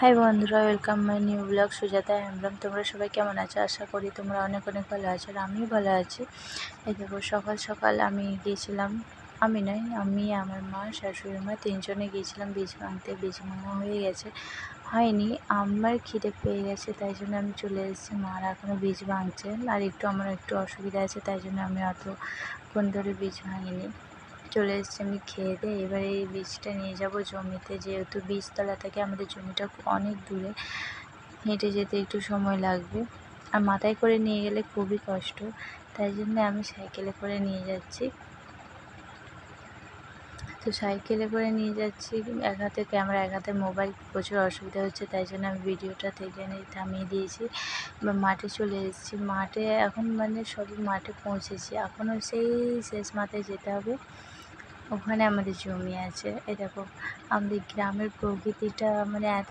High বন্ধুরা, welcome my new blog Sujata Hembrom. তোমরা সবাই কেমন আছো? আশা করি তোমরা অনেক অনেক ভালো আছো, আর আমিও ভালো আছি। এই দেখো, সকাল সকাল আমি গিয়েছিলাম, আমি আমার মা, শাশুড়ি মা তিনজনে গিয়েছিলাম বীজ ভাঙতে। বীজ ভাঙা হয়ে গেছে, হয়নি। আমার খিদে পেয়ে গেছে, তাই জন্য আমি চলে এসেছি। মারা এখনও বীজ ভাঙছেন, আর আমার একটু অসুবিধা আছে, তাই জন্য আমি অতক্ষণ ধরে বীজ ভাঙিনি। চলে এসেছি আমি খেয়ে দিয়ে। এবার এই বীজটা নিয়ে যাব জমিতে, যেহেতু বীজতলা থেকে আমাদের জমিটা অনেক দূরে, হেঁটে যেতে একটু সময় লাগবে, আর মাথায় করে নিয়ে গেলে খুবই কষ্ট, তাই জন্য আমি সাইকেলে করে নিয়ে যাচ্ছি। তো সাইকেলে করে নিয়ে যাচ্ছি, এক হাতে ক্যামেরা এক হাতে মোবাইল, প্রচুর অসুবিধা হচ্ছে, তাই জন্য আমি ভিডিওটা থামিয়ে দিয়েছি। মাঠে চলে এসেছি। মাঠে এখন সবই মাঠে পৌঁছেছি, এখনও সেই শেষ মাথায় যেতে হবে, ওখানে আমাদের জমি আছে। এই দেখো, আমাদের গ্রামের প্রকৃতিটা এত